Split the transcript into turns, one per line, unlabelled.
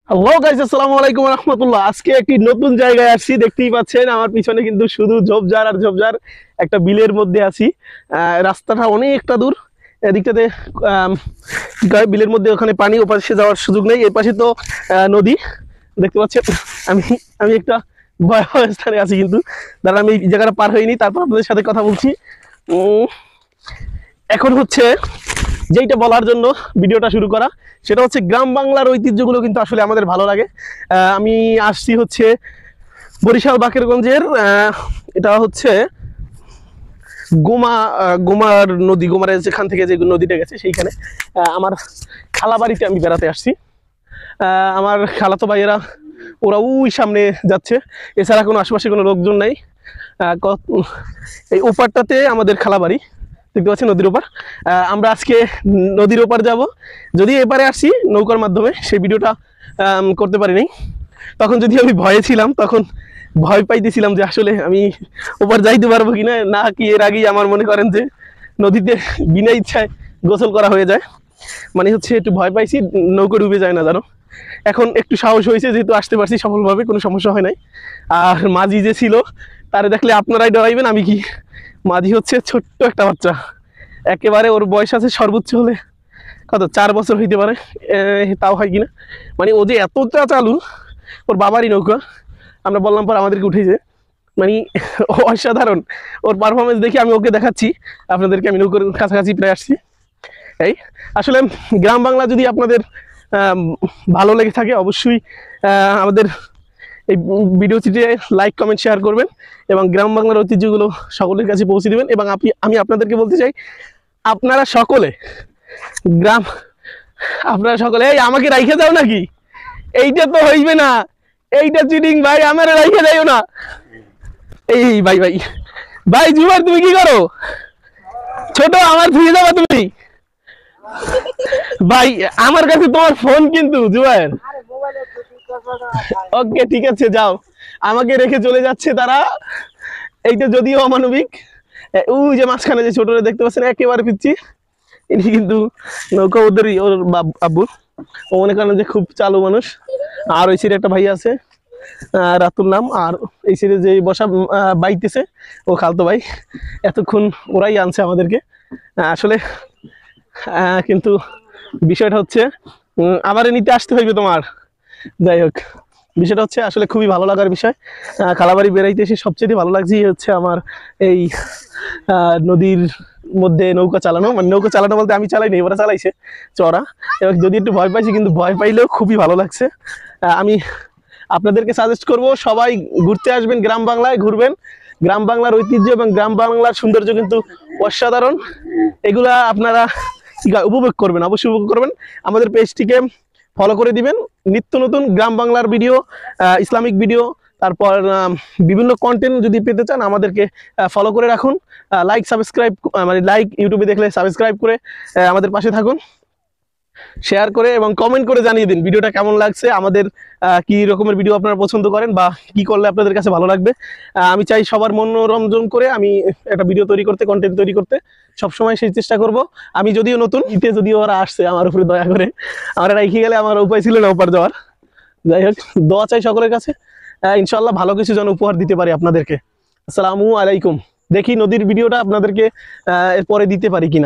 Hello guys, আসসালামু আলাইকুম ওয়া রাহমাতুল্লাহ। আজকে একটি নতুন জায়গায় আসছি, দেখতেই পাচ্ছেন আমার পিছনে কিন্তু শুধু ঝোপঝাড় আর ঝোপঝাড়। একটা বিলের মধ্যে আছি। রাস্তাটা অনেকটা দূর এদিকটাতে। আম, কি কয়, বিলের মধ্যে ওখানে পানি, ওপাশে যাওয়ার সুযোগ নেই। এই পাশে তো নদী দেখতে পাচ্ছেন। আমি আমি একটা ভয়াবহ স্থানে আছি, কিন্তু দাঁড়ান আমি এই জায়গাটা পার হইনি, তারপর আপনাদের সাথে কথা বলছি। উম, এখন হচ্ছে যেইটা বলার জন্য ভিডিওটা শুরু করা, সেটা হচ্ছে গ্রাম বাংলার ঐতিহ্যগুলো কিন্তু আসলে আমাদের ভালো লাগে। আমি আসছি হচ্ছে বরিশাল বাকেরগঞ্জের, এটা হচ্ছে গোমার নদী, গোমারের যেখান থেকে যে নদীটা গেছে সেইখানে আমার খালাবাড়িতে আমি বেড়াতে আসছি। আমার খালাতো ভাইয়েরা ওরা ওই সামনে যাচ্ছে, এছাড়া কোনো আশেপাশে কোনো লোকজন নাই। এই ওপারটাতে আমাদের খালাবাড়ি, দেখতে পাচ্ছি নদীর ওপার। আমরা আজকে নদীর ওপার যাব। যদি এপারে আসছি নৌকার মাধ্যমে, সেই ভিডিওটা করতে পারিনি। তখন যদি আমি ভয়ে ছিলাম, তখন ভয় পাইতেছিলাম যে আসলে আমি ওপার যাইতে পারবো কিনা, না কি এর আগেই আমার মনে করেন যে নদীতে বিনা ইচ্ছায় গোসল করা হয়ে যায়, মানে হচ্ছে একটু ভয় পাইছি নৌকা ডুবে যায় না জানো। এখন একটু সাহস হয়েছে, যেহেতু আসতে পারছি সফলভাবে, কোনো সমস্যা হয় নাই। আর মাঝি যে ছিল তারে দেখলে আপনারাই ডরাইবেন। আমি কি, মাঝি হচ্ছে ছোট্ট একটা বাচ্চা, একেবারে ওর বয়স আছে সর্বোচ্চ হলে কত 4 বছর হইতে পারে, তাও হয় কিনা। মানে ও যে এতটা চালু, ওর বাবারই নৌকা। আমরা বললাম পর আমাদেরকে উঠেছে, মানে অসাধারণ ওর পারফরমেন্স দেখে আমি ওকে দেখাচ্ছি আপনাদেরকে। আমি নৌকার কাছাকাছি প্রায় আসছি। এই আসলে গ্রাম বাংলা যদি আপনাদের ভালো লেগে থাকে, অবশ্যই আমাদের এই ভিডিওটিতে লাইক কমেন্ট শেয়ার করবেন এবং গ্রাম বাংলার ঐতিহ্যগুলো সকলের কাছে পৌঁছে দেবেন। এবং আমি আপনাদেরকে বলতে চাই, আপনারা সকলে গ্রাম, আপনারা সকলে, এই আমাকে রাইখে যাও নাকি, এইটা তো হইবে না, এইটা চিটিং ভাই, আমার রাইখে যাইও না। এই ভাই ভাই ভাই, জুবাইর তুমি কি করো? ছোট, আমার ফিরে যাবা তুমি ভাই? আমার কাছে তোমার ফোন কিন্তু জুবাইর। ওকে ঠিক আছে, যাও। আমাকে রেখে চলে যাচ্ছে তারা, এইটা যদিও অমানবিক। ওই যে মাঝখানে যে ছোটরা দেখতে পাচ্ছেন একেবারে পিচ্ছি, ইনি কিন্তু নৌকা ওদেরই, ওর আব্বু। ও মনে করেন যে খুব চালু মানুষ। আর ওই সাইডে একটা ভাই আছে, রাতুল নাম। আর এই সাইডে যে বসা বাইতেছে, ও খালতো ভাই। এতক্ষণ ওরাই আনছে আমাদেরকে আসলে। কিন্তু বিষয়টা হচ্ছে আমারে নিতে আসতে হইবে তোমার। যাই হোক, বিষয়টা হচ্ছে আসলে খুবই ভালো লাগার বিষয়। খালাবাড়ি বেড়াইতে এসে সবচেয়ে ভালো লাগছে হচ্ছে আমার এই নদীর মধ্যে নৌকা চালানো। মানে নৌকা চালানো বলতে আমি চালাইনি, ওরা চালাইছে চড়া। এবং যদি একটু ভয় পাইছি, কিন্তু ভয় পাইলেও খুবই ভালো লাগছে। আমি আপনাদেরকে সাজেস্ট করব, সবাই ঘুরতে আসবেন, গ্রাম বাংলায় ঘুরবেন। গ্রাম বাংলার ঐতিহ্য এবং গ্রাম বাংলার সৌন্দর্য কিন্তু অসাধারণ। এগুলা আপনারা উপভোগ করবেন, অবশ্যই উপভোগ করবেন। আমাদের পেজটিকে ফলো করে দিবেন। নিত্য নতুন গ্রাম বাংলার ভিডিও, ইসলামিক ভিডিও, তারপর বিভিন্ন কন্টেন্ট যদি পেতে চান আমাদেরকে ফলো করে রাখুন। লাইক সাবস্ক্রাইব, মানে লাইক ইউটিউবে দেখলে সাবস্ক্রাইব করে আমাদের পাশে থাকুন। শেয়ার করে এবং কমেন্ট করে জানিয়ে দিন ভিডিওটা কেমন লাগছে, আমাদের কি রকমের ভিডিও আপনারা পছন্দ করেন বা কি করলে আপনাদের কাছে ভালো লাগবে। আমি চাই সবার মনোরঞ্জন করে আমি একটা ভিডিও তৈরি করতে, কন্টেন্ট তৈরি করতে সবসময় সেই চেষ্টা করব। আমি যদিও নতুন, ইতে যদিও ওরা আসছে আমার উপরে দয়া করে, আমার রাইখে গেলে আমার উপায় ছিল না ওপার যাওয়ার। যাই হোক, দোয়া চাই সকলের কাছে, ইনশাল্লাহ ভালো কিছু যেন উপহার দিতে পারি আপনাদেরকে। আসসালামু আলাইকুম। দেখি নদীর ভিডিওটা আপনাদেরকে এরপরে দিতে পারি কিনা।